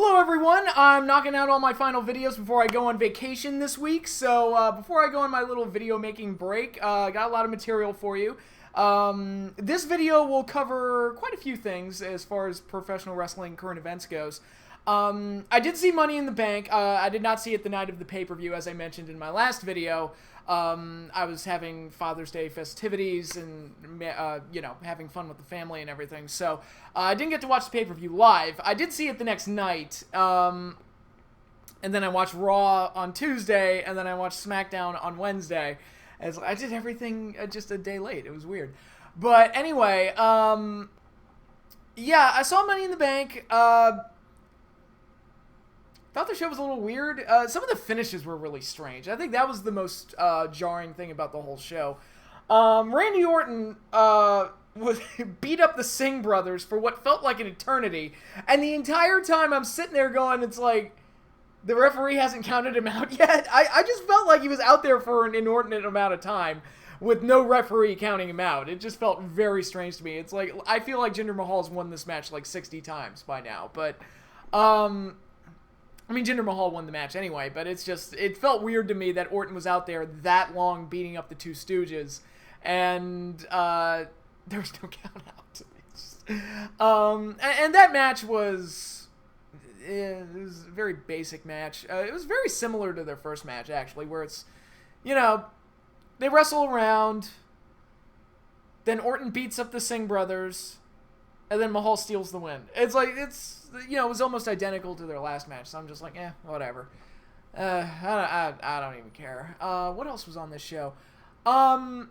Hello everyone, I'm knocking out all my final videos before I go on vacation this week, so before I go on my little video making break, I got a lot of material for you. This video will cover quite a few things as far as professional wrestling current events goes. I did see Money in the Bank. I did not see it the night of the pay-per-view, as I mentioned in my last video. I was having Father's Day festivities and, having fun with the family and everything. So, I didn't get to watch the pay-per-view live. I did see it the next night. And then I watched Raw on Tuesday, and then I watched SmackDown on Wednesday. As I did everything just a day late. It was weird. But anyway, I saw Money in the Bank. Thought the show was a little weird. Some of the finishes were really strange. I think that was the most jarring thing about the whole show. Randy Orton was beat up the Singh brothers for what felt like an eternity, and the entire time I'm sitting there going, it's like, the referee hasn't counted him out yet. I just felt like he was out there for an inordinate amount of time with no referee counting him out. It just felt very strange to me. It's like, I feel like Jinder Mahal's won this match like 60 times by now, but Jinder Mahal won the match anyway, but it felt weird to me that Orton was out there that long beating up the Two Stooges, and there was no count out. And that match was, it was a very basic match. It was very similar to their first match, actually, where it's, they wrestle around, then Orton beats up the Singh brothers, and then Mahal steals the win. It's like, it was almost identical to their last match, so I'm just like, whatever. I don't even care. What else was on this show? There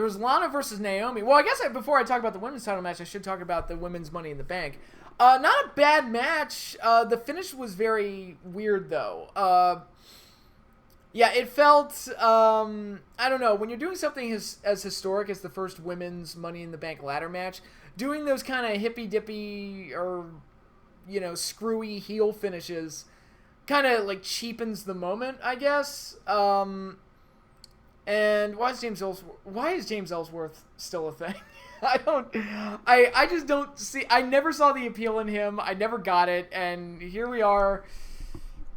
was Lana versus Naomi. Well, I guess before I talk about the women's title match, I should talk about the women's Money in the Bank. Not a bad match. The finish was very weird, though. It felt, I don't know, when you're doing something as historic as the first women's Money in the Bank ladder match, doing those kind of hippy-dippy or, screwy heel finishes kind of, like, cheapens the moment, I guess. And why is James Ellsworth still a thing? I just don't see, I never saw the appeal in him. I never got it, and here we are,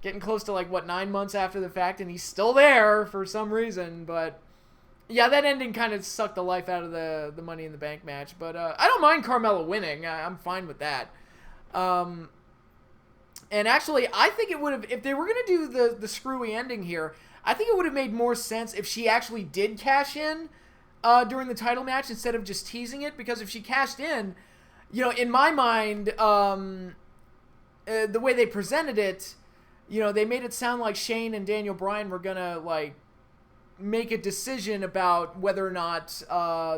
getting close to, 9 months after the fact, and he's still there for some reason. But yeah, that ending kind of sucked the life out of the Money in the Bank match. But I don't mind Carmella winning. I'm fine with that. And actually, I think it would have, if they were going to do the screwy ending here, I think it would have made more sense if she actually did cash in during the title match instead of just teasing it. Because if she cashed in, in my mind, the way they presented it, they made it sound like Shane and Daniel Bryan were gonna, make a decision about whether or not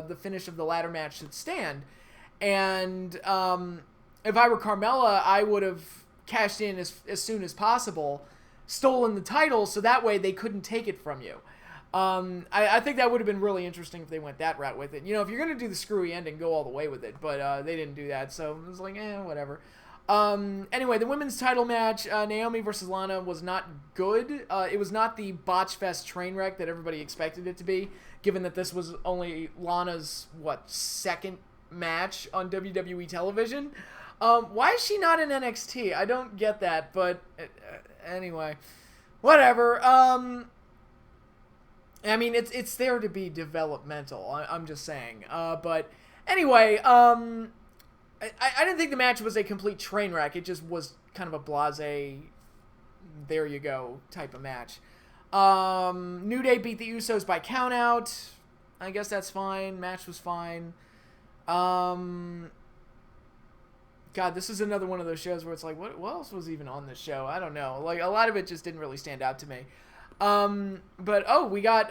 the finish of the ladder match should stand. And if I were Carmella, I would have cashed in as soon as possible, stolen the title, so that way they couldn't take it from you. I think that would have been really interesting if they went that route with it. If you're gonna do the screwy ending, go all the way with it. But they didn't do that, so it was like, whatever. Anyway, the women's title match, Naomi versus Lana, was not good. It was not the botch fest train wreck that everybody expected it to be, given that this was only Lana's, second match on WWE television. Why is she not in NXT? I don't get that, but anyway, whatever. It's there to be developmental. I'm just saying. But anyway, I didn't think the match was a complete train wreck. It just was kind of a blasé, there you go type of match. New Day beat the Usos by countout. I guess that's fine. Match was fine. God, this is another one of those shows where it's like, what else was even on this show? I don't know. A lot of it just didn't really stand out to me. But we got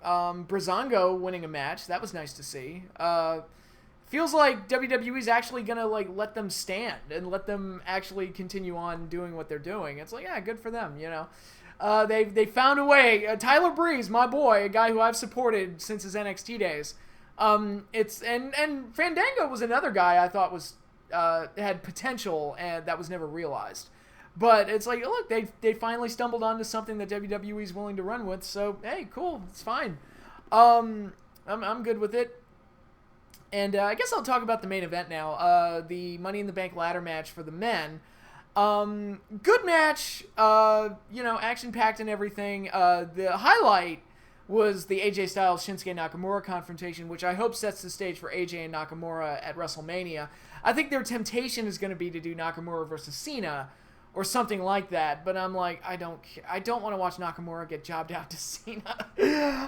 Breezango winning a match. That was nice to see. Feels like WWE's actually gonna let them stand and let them actually continue on doing what they're doing. It's like, good for them, They found a way. Tyler Breeze, my boy, a guy who I've supported since his NXT days. And Fandango was another guy I thought was had potential and that was never realized. But it's like, look, they finally stumbled onto something that WWE's willing to run with. So hey, cool, it's fine. I'm good with it. And I guess I'll talk about the main event now. The Money in the Bank ladder match for the men. Good match. Action-packed and everything. The highlight was the AJ Styles Shinsuke Nakamura confrontation, which I hope sets the stage for AJ and Nakamura at WrestleMania. I think their temptation is going to be to do Nakamura versus Cena or something like that, but I'm like, I don't want to watch Nakamura get jobbed out to Cena.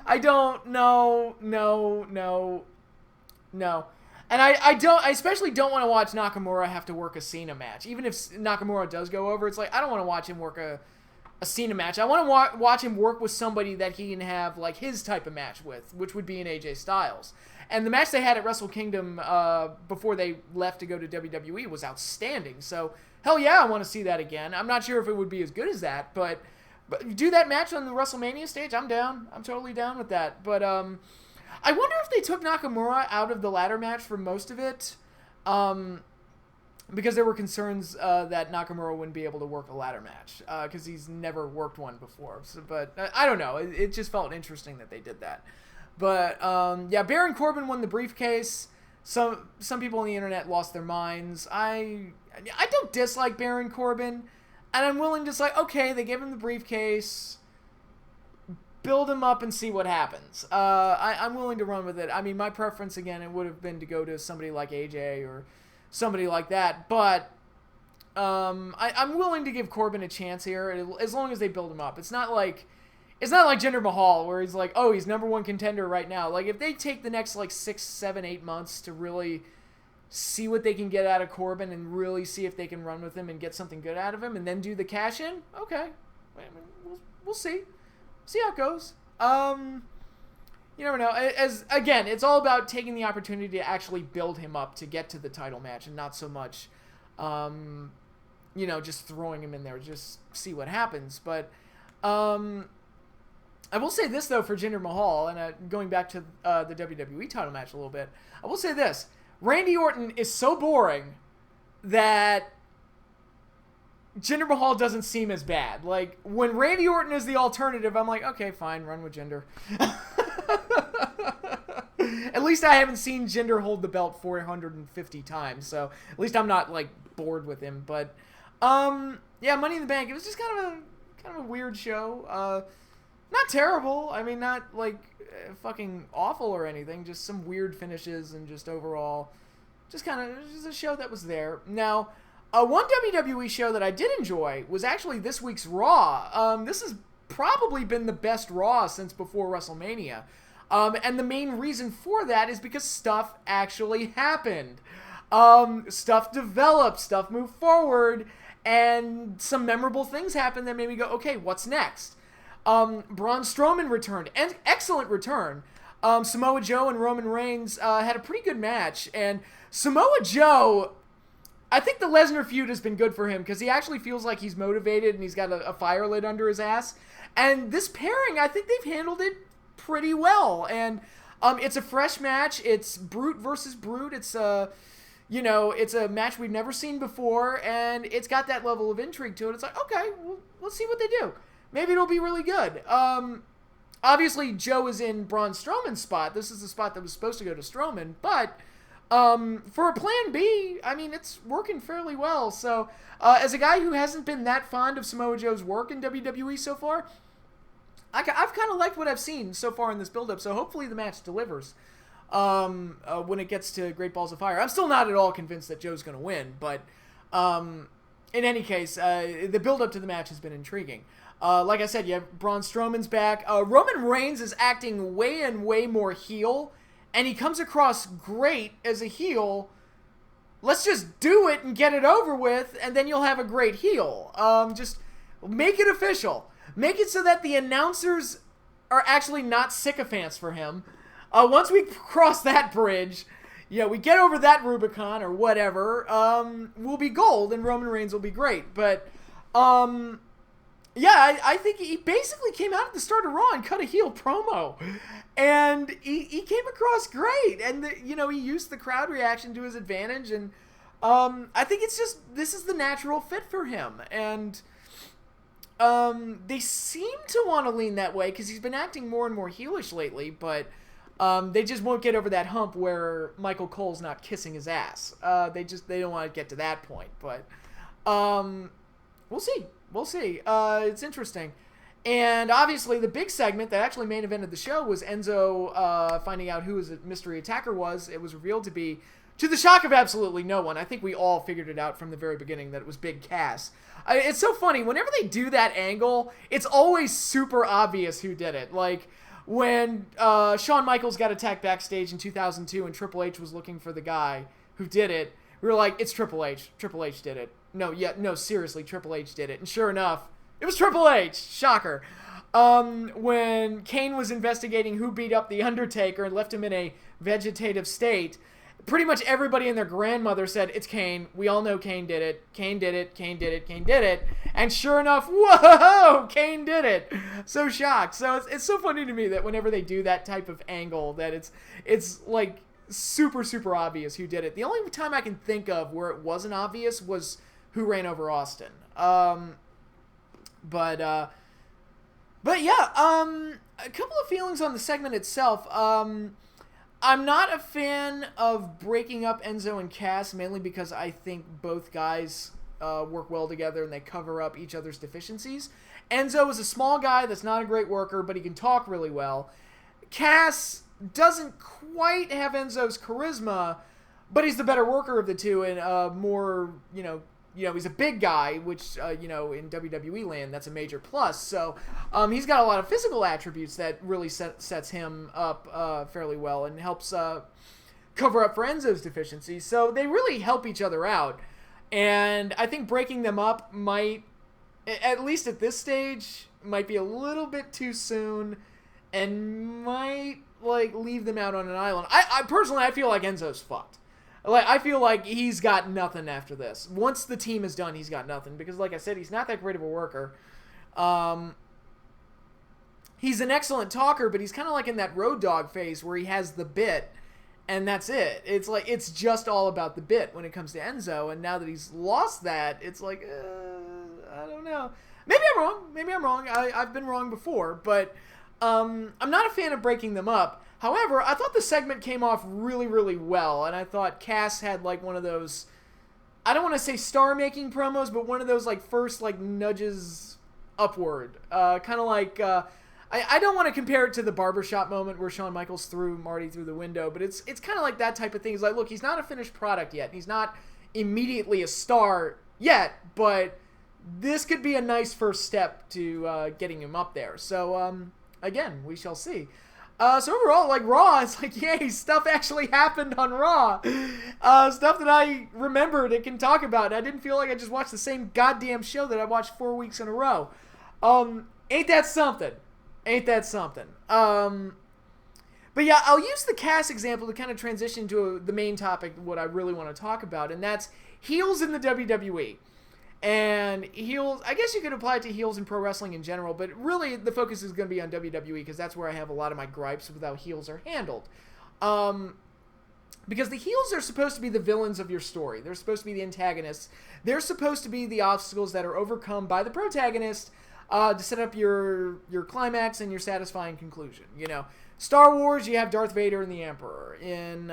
I don't. No. And I especially don't want to watch Nakamura have to work a Cena match. Even if Nakamura does go over, it's like, I don't want to watch him work a Cena match. I want to watch him work with somebody that he can have like his type of match with, which would be an AJ Styles. And the match they had at Wrestle Kingdom before they left to go to WWE was outstanding. So hell yeah, I want to see that again. I'm not sure if it would be as good as that, but do that match on the WrestleMania stage. I'm down. I'm totally down with that. But I wonder if they took Nakamura out of the ladder match for most of it. Because there were concerns that Nakamura wouldn't be able to work a ladder match because he's never worked one before. So, but I don't know. It just felt interesting that they did that. But Baron Corbin won the briefcase. Some people on the internet lost their minds. I don't dislike Baron Corbin, and I'm willing to say, okay, they give him the briefcase, build him up and see what happens. I'm willing to run with it. I mean, my preference again, it would have been to go to somebody like AJ or somebody like that, but I'm willing to give Corbin a chance here as long as they build him up. It's not like Jinder Mahal where he's like, oh, he's number one contender right now. Like, if they take the next like 6, 7, 8 months to really see what they can get out of Corbin and really see if they can run with him and get something good out of him and then do the cash in, okay, we'll see how it goes. You never know. Again, it's all about taking the opportunity to actually build him up to get to the title match and not so much, just throwing him in there. Just see what happens. But I will say this, though, for Jinder Mahal, and going back to the WWE title match a little bit, I will say this. Randy Orton is so boring that Jinder Mahal doesn't seem as bad. Like, when Randy Orton is the alternative, I'm like, okay, fine, run with Jinder. At least I haven't seen Jinder hold the belt 450 times, so at least I'm not, like, bored with him. But, Money in the Bank, it was just kind of a weird show. Not terrible. I mean, not, like, fucking awful or anything. Just some weird finishes and just overall, just a show that was there. Now, one WWE show that I did enjoy was actually this week's Raw. This has probably been the best Raw since before WrestleMania. And the main reason for that is because stuff actually happened. Stuff developed, stuff moved forward, and some memorable things happened that made me go, okay, what's next? Braun Strowman returned. Excellent return. Samoa Joe and Roman Reigns had a pretty good match. And Samoa Joe, I think the Lesnar feud has been good for him because he actually feels like he's motivated and he's got a fire lit under his ass. And this pairing, I think they've handled it pretty well. And it's a fresh match. It's Brute versus Brute. It's it's a match we've never seen before, and it's got that level of intrigue to it. It's like, okay, well, let's see what they do. Maybe it'll be really good. Obviously, Joe is in Braun Strowman's spot. This is the spot that was supposed to go to Strowman, but for a plan B, I mean, it's working fairly well. So, as a guy who hasn't been that fond of Samoa Joe's work in WWE so far, I've kind of liked what I've seen so far in this build-up, so hopefully the match delivers when it gets to Great Balls of Fire. I'm still not at all convinced that Joe's going to win, but in any case, the build-up to the match has been intriguing. Like I said, you have Braun Strowman's back. Roman Reigns is acting way more heel, and he comes across great as a heel. Let's just do it and get it over with, and then you'll have a great heel. Just make it official. Make it so that the announcers are actually not sycophants for him. Once we cross that bridge, we get over that Rubicon or whatever, we'll be gold and Roman Reigns will be great. But, I think he basically came out at the start of Raw and cut a heel promo. And he came across great. And, he used the crowd reaction to his advantage. And I think it's just, this is the natural fit for him. And they seem to want to lean that way because he's been acting more and more heelish lately. But They just won't get over that hump where Michael Cole's not kissing his ass. They don't want to get to that point, but we'll see. We'll see. It's interesting. And obviously, the big segment that actually main evented the show was Enzo finding out who his mystery attacker was. It was revealed to be, to the shock of absolutely no one. I think we all figured it out from the very beginning that it was Big Cass. It's so funny. Whenever they do that angle, it's always super obvious who did it. Like, when Shawn Michaels got attacked backstage in 2002 and Triple H was looking for the guy who did it, we were like, it's Triple H. Triple H did it. No, seriously, Triple H did it. And sure enough, it was Triple H. Shocker. When Kane was investigating who beat up The Undertaker and left him in a vegetative state, pretty much everybody and their grandmother said, it's Kane. We all know Kane did it. Kane did it. Kane did it. Kane did it. And sure enough, whoa, Kane did it. So shocked. So it's so funny to me that whenever they do that type of angle, that it's like super, super obvious who did it. The only time I can think of where it wasn't obvious was who ran over Austin. But yeah, a couple of feelings on the segment itself. I'm not a fan of breaking up Enzo and Cass, mainly because I think both guys work well together and they cover up each other's deficiencies. Enzo is a small guy that's not a great worker, but he can talk really well. Cass doesn't quite have Enzo's charisma, but he's the better worker of the two and more, he's a big guy, which, in WWE land, that's a major plus. So he's got a lot of physical attributes that really sets him up fairly well and helps cover up for Enzo's deficiencies. So they really help each other out. And I think breaking them up might, at least at this stage, might be a little bit too soon and might, leave them out on an island. I personally, I feel like Enzo's fucked. I feel like he's got nothing after this. Once the team is done, he's got nothing. Because, like I said, he's not that great of a worker. He's an excellent talker, but he's kind of like in that Road Dogg phase where he has the bit, and that's it. It's like, it's just all about the bit when it comes to Enzo. And now that he's lost that, it's like, I don't know. Maybe I'm wrong. I've been wrong before. But I'm not a fan of breaking them up. However, I thought the segment came off really, really well, and I thought Cass had, one of those, I don't want to say star-making promos, but one of those, first, nudges upward. Kind of like, I don't want to compare it to the barbershop moment where Shawn Michaels threw Marty through the window, but it's kind of like that type of thing. It's like, look, he's not a finished product yet. He's not immediately a star yet, but this could be a nice first step to getting him up there. So, again, we shall see. So overall, Raw, it's yay, stuff actually happened on Raw. Stuff that I remembered and can talk about. I didn't feel like I just watched the same goddamn show that I watched 4 weeks in a row. Ain't that something? Ain't that something? But yeah, I'll use the Cass example to kind of transition to the main topic, what I really want to talk about, and that's heels in the WWE. And heels, I guess you could apply it to heels in pro wrestling in general, but really the focus is going to be on WWE because that's where I have a lot of my gripes with how heels are handled. Because the heels are supposed to be the villains of your story. They're supposed to be the antagonists. They're supposed to be the obstacles that are overcome by the protagonist to set up your climax and your satisfying conclusion. Star Wars, you have Darth Vader and the Emperor. In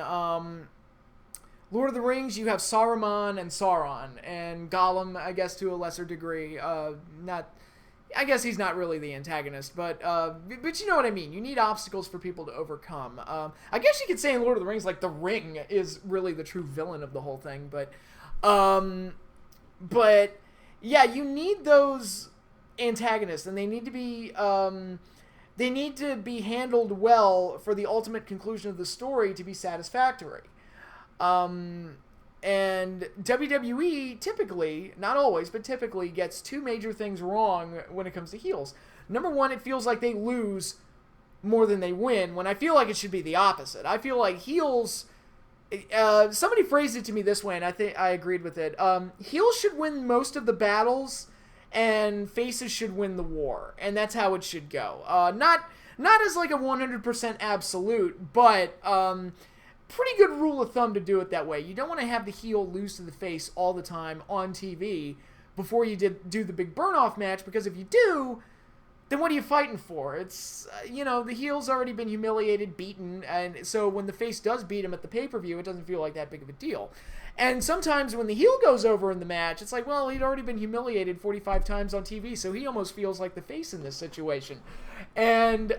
Lord of the Rings, you have Saruman and Sauron, and Gollum, I guess, to a lesser degree. I guess he's not really the antagonist, but you know what I mean. You need obstacles for people to overcome. I guess you could say in Lord of the Rings, the Ring is really the true villain of the whole thing, but yeah, you need those antagonists, and they need to be handled well for the ultimate conclusion of the story to be satisfactory. And WWE typically, not always, but typically gets two major things wrong when it comes to heels. Number one, it feels like they lose more than they win, when I feel like it should be the opposite. I feel like heels, somebody phrased it to me this way, and I think I agreed with it. Heels should win most of the battles, and faces should win the war, and that's how it should go. Not as a 100% absolute, but pretty good rule of thumb to do it that way. You don't want to have the heel lose to the face all the time on TV before you do the big burn-off match, because if you do, then what are you fighting for? It's, the heel's already been humiliated, beaten, and so when the face does beat him at the pay-per-view, it doesn't feel like that big of a deal. And sometimes when the heel goes over in the match, it's like, well, he'd already been humiliated 45 times on TV, so he almost feels like the face in this situation. And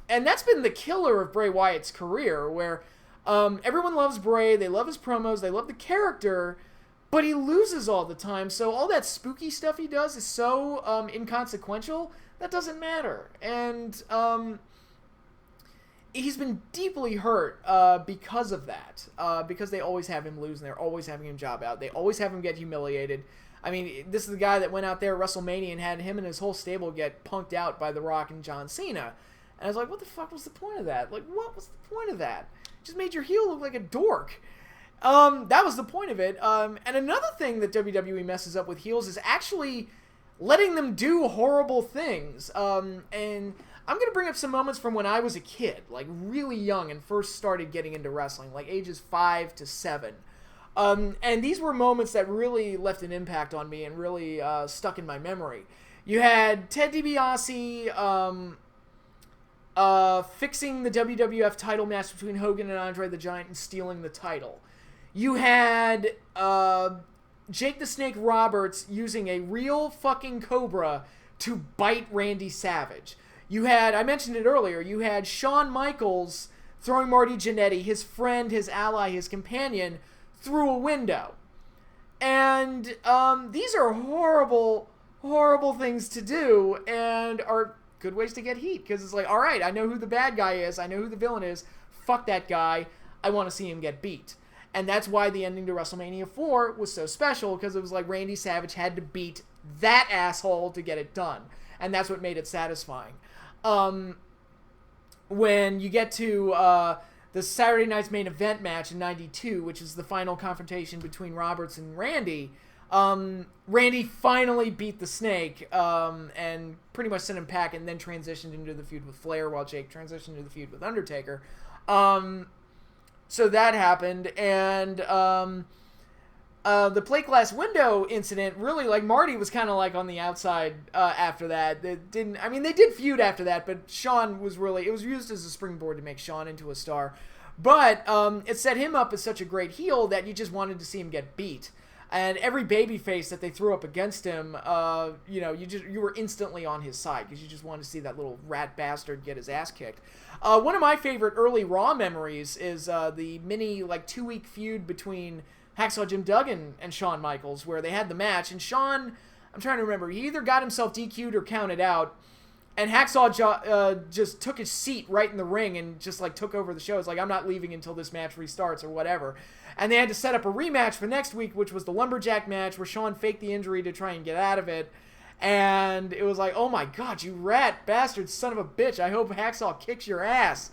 that's been the killer of Bray Wyatt's career, where everyone loves Bray, they love his promos, they love the character, but he loses all the time, so all that spooky stuff he does is so inconsequential, that doesn't matter. And he's been deeply hurt because of that, because they always have him lose, and they're always having him job out. They always have him get humiliated. I mean, this is the guy that went out there at WrestleMania and had him and his whole stable get punked out by The Rock and John Cena. And I was like, what the fuck was the point of that? Like, what was the point of that? Just made your heel look like a dork. That was the point of it. And another thing that WWE messes up with heels is actually letting them do horrible things. And I'm going to bring up some moments from when I was a kid, like really young and first started getting into wrestling, like ages 5 to 7. And these were moments that really left an impact on me and really stuck in my memory. You had Ted DiBiase fixing the WWF title match between Hogan and Andre the Giant and stealing the title. You had Jake the Snake Roberts using a real fucking cobra to bite Randy Savage. You had, I mentioned it earlier, you had Shawn Michaels throwing Marty Jannetty, his friend, his ally, his companion, through a window. And these are horrible, horrible things to do and are good ways to get heat, because it's like, all right, I know who the bad guy is, I know who the villain is, fuck that guy, I want to see him get beat. And that's why the ending to WrestleMania 4 was so special, because it was like Randy Savage had to beat that asshole to get it done. And that's what made it satisfying. When you get to the Saturday Night's Main Event match in 92, which is the final confrontation between Roberts and Randy, Randy finally beat the Snake and pretty much sent him packing, and then transitioned into the feud with Flair, while Jake transitioned into the feud with Undertaker. So that happened, and the plate glass window incident, really, like, Marty was kind of like on the outside after that. They did feud after that, but Shawn was really, it was used as a springboard to make Shawn into a star. But it set him up as such a great heel that you just wanted to see him get beat. And every babyface that they threw up against him, you were instantly on his side, because you just wanted to see that little rat bastard get his ass kicked. One of my favorite early Raw memories is the mini, 2-week feud between Hacksaw Jim Duggan and Shawn Michaels, where they had the match, and Shawn, I'm trying to remember, he either got himself DQ'd or counted out, and Hacksaw just took his seat right in the ring and just, took over the show. It's like, I'm not leaving until this match restarts or whatever. And they had to set up a rematch for next week, which was the Lumberjack match, where Shawn faked the injury to try and get out of it. And it was like, oh my god, you rat bastard son of a bitch, I hope Hacksaw kicks your ass.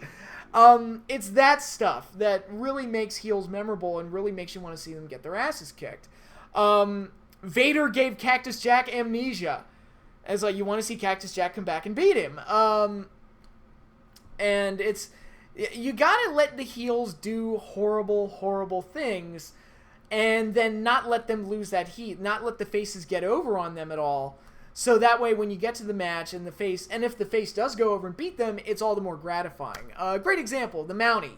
It's that stuff that really makes heels memorable and really makes you want to see them get their asses kicked. Vader gave Cactus Jack amnesia. It's like, you want to see Cactus Jack come back and beat him. And it's, you gotta let the heels do horrible, horrible things, and then not let them lose that heat, not let the faces get over on them at all. So that way, when you get to the match and if the face does go over and beat them, it's all the more gratifying. Great example, the Mountie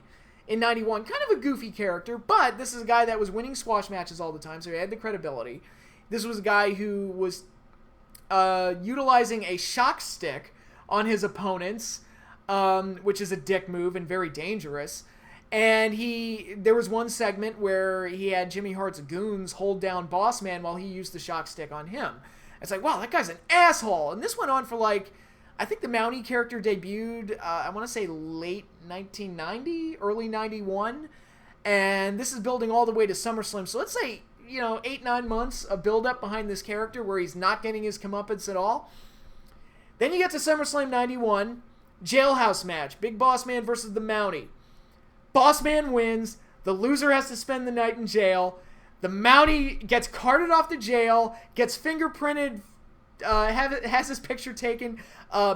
in 91, kind of a goofy character, but this is a guy that was winning squash matches all the time, so he had the credibility. This was a guy who was utilizing a shock stick on his opponents, which is a dick move and very dangerous. And there was one segment where he had Jimmy Hart's goons hold down Boss Man while he used the shock stick on him. It's like, wow, that guy's an asshole. And this went on for I think the Mountie character debuted, I want to say late 1990, early 91. And this is building all the way to SummerSlam. So let's say, 8-9 months of build-up behind this character where he's not getting his comeuppance at all. Then you get to SummerSlam 91, jailhouse match, Big Boss Man versus the Mountie. Boss Man wins, the loser has to spend the night in jail, the Mountie gets carted off to jail, gets fingerprinted, has his picture taken,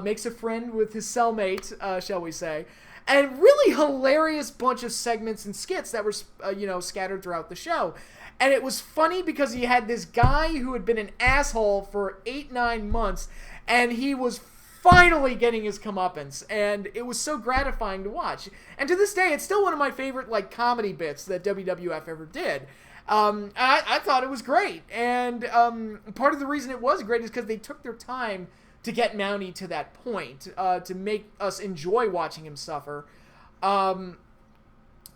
makes a friend with his cellmate, shall we say, and really hilarious bunch of segments and skits that were, scattered throughout the show. And it was funny because you had this guy who had been an asshole for 8-9 months, and he was finally getting his comeuppance, and it was so gratifying to watch. And to this day, it's still one of my favorite like comedy bits that WWF ever did. I thought it was great, and part of the reason it was great is because they took their time to get Mountie to that point, to make us enjoy watching him suffer. Part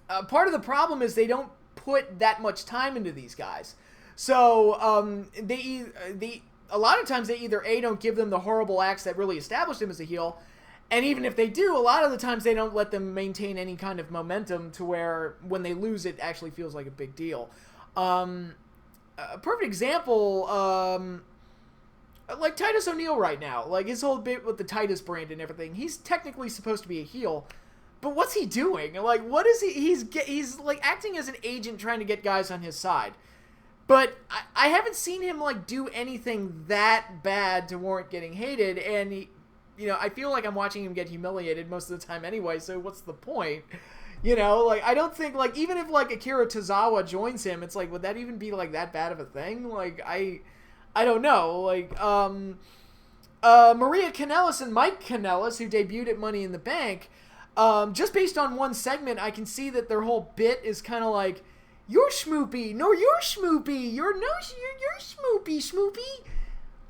of the problem is they don't put that much time into these guys. So they a lot of times they either don't give them the horrible acts that really established him as a heel, and even if they do, a lot of the times they don't let them maintain any kind of momentum to where when they lose it actually feels like a big deal. A perfect example, like Titus O'Neil right now, like his whole bit with the Titus brand and everything, he's technically supposed to be a heel, but what's he doing? Like, what is he? He's like acting as an agent trying to get guys on his side. But I haven't seen him like do anything that bad to warrant getting hated, and he, I feel like I'm watching him get humiliated most of the time anyway. So what's the point? Like I don't think like even if like Akira Tozawa joins him, it's like would that even be like that bad of a thing? Like I don't know. Like Maria Kanellis and Mike Kanellis, who debuted at Money in the Bank, just based on one segment, I can see that their whole bit is kind of like. You're schmoopy. No, you're schmoopy. You're schmoopy.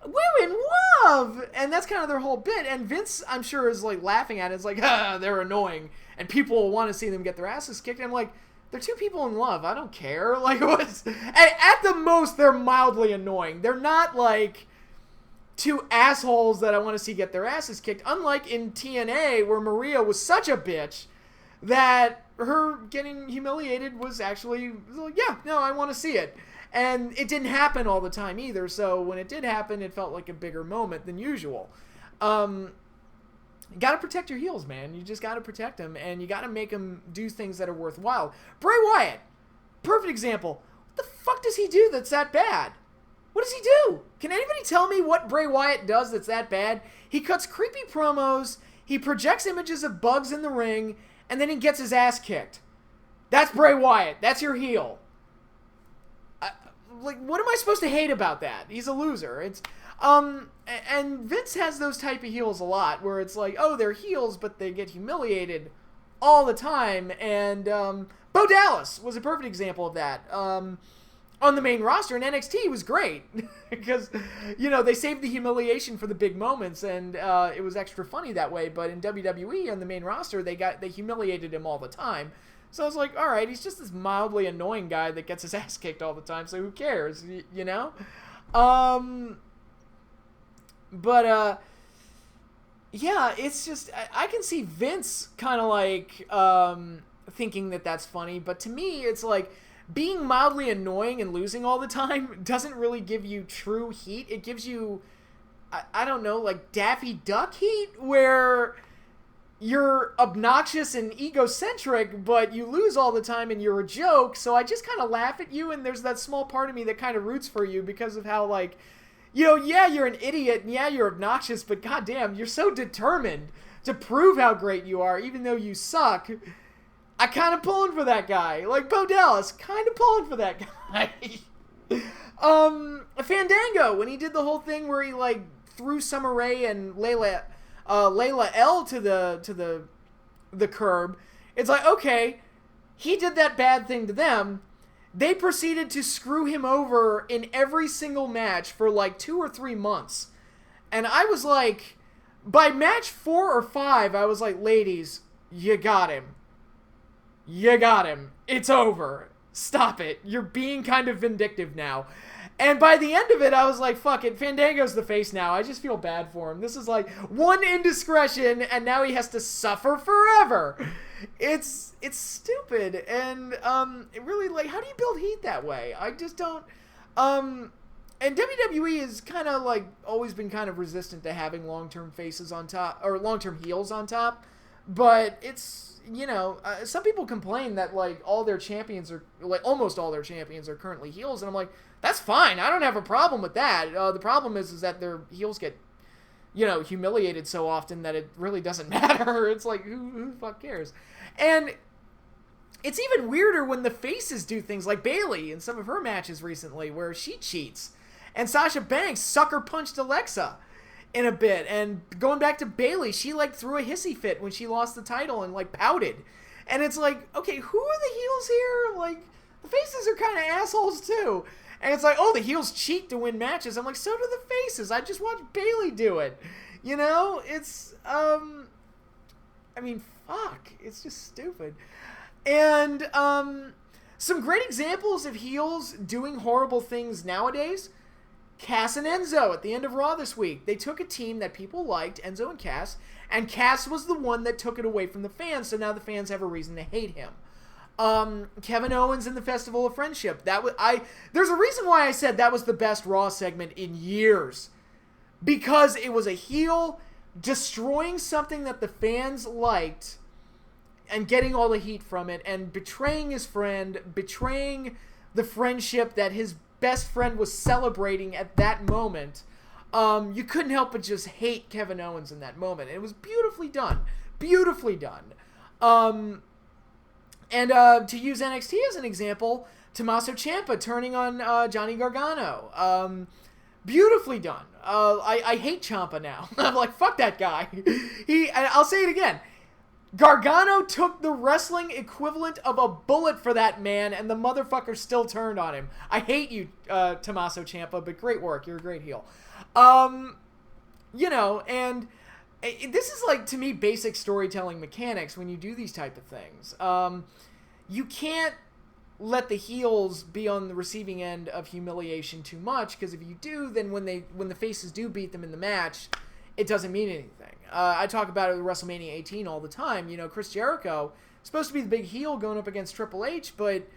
We're in love. And that's kind of their whole bit. And Vince, I'm sure, is like laughing at it. It's like, they're annoying. And people will want to see them get their asses kicked. And I'm like, they're two people in love. I don't care. Like, what's... At the most, they're mildly annoying. They're not like two assholes that I want to see get their asses kicked. Unlike in TNA, where Maria was such a bitch that her getting humiliated was actually like, yeah, no, I want to see it. And it didn't happen all the time either, so when it did happen, it felt like a bigger moment than usual. You gotta protect your heels, man. You just gotta protect them, and you gotta make them do things that are worthwhile. Bray Wyatt, perfect example. What the fuck does he do that's that bad? What does he do? Can anybody tell me what Bray Wyatt does that's that bad? He cuts creepy promos, he projects images of bugs in the ring, and then he gets his ass kicked. That's Bray Wyatt. That's your heel. Like, what am I supposed to hate about that? He's a loser. It's and Vince has those type of heels a lot, where it's like, oh, they're heels, but they get humiliated all the time. And Bo Dallas was a perfect example of that. On the main roster in NXT was great because, they saved the humiliation for the big moments, and it was extra funny that way. But in WWE on the main roster, they humiliated him all the time. So I was like, all right, he's just this mildly annoying guy that gets his ass kicked all the time. So who cares, But yeah, it's just I can see Vince kind of like thinking that that's funny, but to me, it's like. Being mildly annoying and losing all the time doesn't really give you true heat. It gives you, I don't know, like Daffy Duck heat, where you're obnoxious and egocentric, but you lose all the time and you're a joke, so I just kind of laugh at you, and there's that small part of me that kind of roots for you because of how, like, yeah, you're an idiot, and yeah, you're obnoxious, but goddamn, you're so determined to prove how great you are, even though you suck. I kind of pulling for that guy. Like Bo Dallas, kind of pulling for that guy. Fandango, when he did the whole thing where he like threw Summer Rae and Layla L to the curb, it's like, okay, he did that bad thing to them. They proceeded to screw him over in every single match for like 2 or 3 months. And I was like, by match 4 or 5, I was like, ladies, you got him. You got him. It's over. Stop it. You're being kind of vindictive now. And by the end of it, I was like, fuck it. Fandango's the face now. I just feel bad for him. This is like one indiscretion, and now he has to suffer forever. It's stupid. And it really, like, how do you build heat that way? I just don't. And WWE is kind of like always been kind of resistant to having long-term faces on top, or long-term heels on top. But it's, some people complain that like all their champions are, like almost all their champions are currently heels, and I'm like, that's fine. I don't have a problem with that. The problem is that their heels get, humiliated so often that it really doesn't matter. It's like, who the fuck cares? And it's even weirder when the faces do things like Bayley in some of her matches recently, where she cheats, and Sasha Banks sucker punched Alexa. in a bit. And going back to Bayley, she like threw a hissy fit when she lost the title and like pouted. And it's like, okay, who are the heels here? Like, the faces are kind of assholes too. And it's like, oh, the heels cheat to win matches. I'm like, so do the faces. I just watched Bayley do it. You know, it's, I mean, fuck. It's just stupid. And, some great examples of heels doing horrible things nowadays. Cass and Enzo at the end of Raw this week. They took a team that people liked, Enzo and Cass was the one that took it away from the fans, so now the fans have a reason to hate him. Kevin Owens and the Festival of Friendship. There's a reason why I said that was the best Raw segment in years. Because it was a heel destroying something that the fans liked and getting all the heat from it, and betraying his friend, betraying the friendship that his best friend was celebrating at that moment. You couldn't help but just hate Kevin Owens in that moment. It was beautifully done. Beautifully done. And to use NXT as an example, Tommaso Ciampa turning on Johnny Gargano. Beautifully done. I hate Ciampa now. I'm like, fuck that guy. I'll say it again. Gargano took the wrestling equivalent of a bullet for that man, and the motherfucker still turned on him. I hate you, Tommaso Ciampa, but great work. You're a great heel. You know, and this is like, to me, basic storytelling mechanics when you do these type of things. You can't let the heels be on the receiving end of humiliation too much, because if you do, then when the faces do beat them in the match, it doesn't mean anything. I talk about it with WrestleMania 18 all the time. You know, Chris Jericho, supposed to be the big heel going up against Triple H, but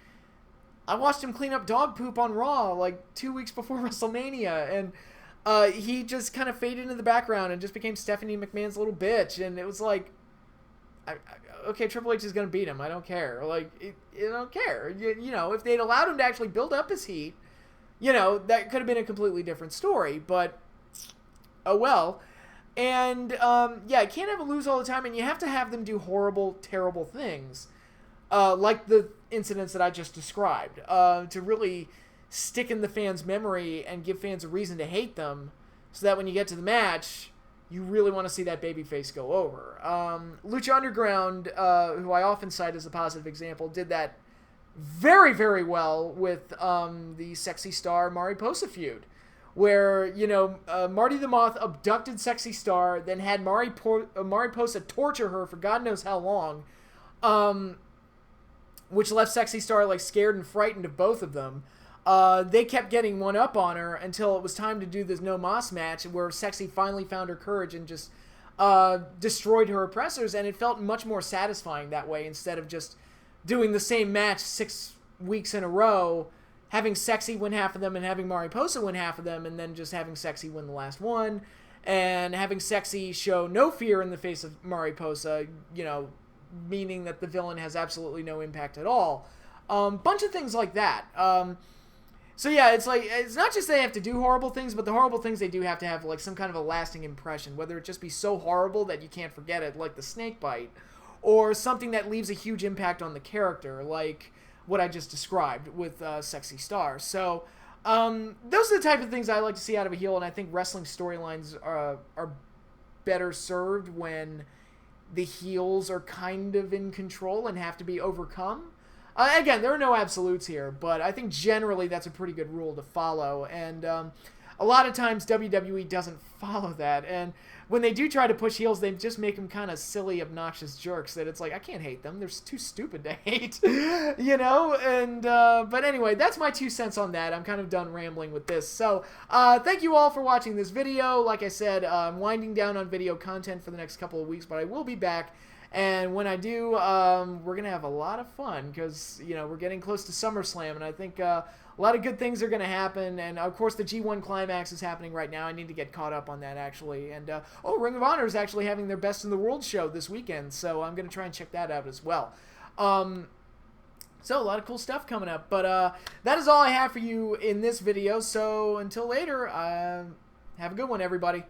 I watched him clean up dog poop on Raw like 2 weeks before WrestleMania, and he just kind of faded into the background and just became Stephanie McMahon's little bitch, and it was like, okay, Triple H is going to beat him. I don't care. Like, I don't care. You know, if they'd allowed him to actually build up his heat, you know, that could have been a completely different story, but oh well. And, yeah, you can't have a lose all the time, and you have to have them do horrible, terrible things, like the incidents that I just described, to really stick in the fans' memory and give fans a reason to hate them, so that when you get to the match, you really want to see that babyface go over. Lucha Underground, who I often cite as a positive example, did that very, very well with the Sexy Star Mariposa feud, where, you know, Marty the Moth abducted Sexy Star, then had Mariposa torture her for God knows how long, which left Sexy Star, like, scared and frightened of both of them. They kept getting one up on her until it was time to do this No Mas match, where Sexy finally found her courage and just destroyed her oppressors, and it felt much more satisfying that way, instead of just doing the same match 6 weeks in a row, having Sexy win half of them and having Mariposa win half of them, and then just having Sexy win the last one, and having Sexy show no fear in the face of Mariposa, you know, meaning that the villain has absolutely no impact at all. Bunch of things like that. So yeah, it's like, it's not just they have to do horrible things, but the horrible things they do have to have like some kind of a lasting impression, whether it just be so horrible that you can't forget it, like the snake bite, or something that leaves a huge impact on the character, like what I just described with Sexy Star. So those are the type of things I like to see out of a heel, and I think wrestling storylines are better served when the heels are kind of in control and have to be overcome. Again, there are no absolutes here, but I think generally that's a pretty good rule to follow, and a lot of times WWE doesn't follow that, and when they do try to push heels, they just make them kind of silly, obnoxious jerks that it's like, I can't hate them. They're too stupid to hate, you know? And, but anyway, that's my 2 cents on that. I'm kind of done rambling with this. So, thank you all for watching this video. Like I said, I'm winding down on video content for the next couple of weeks, but I will be back. And when I do, we're going to have a lot of fun because, you know, we're getting close to SummerSlam, and I think a lot of good things are going to happen. And, of course, the G1 Climax is happening right now. I need to get caught up on that, actually. And, Ring of Honor is actually having their Best in the World show this weekend, so I'm going to try and check that out as well. So, a lot of cool stuff coming up. But that is all I have for you in this video. So, until later, have a good one, everybody.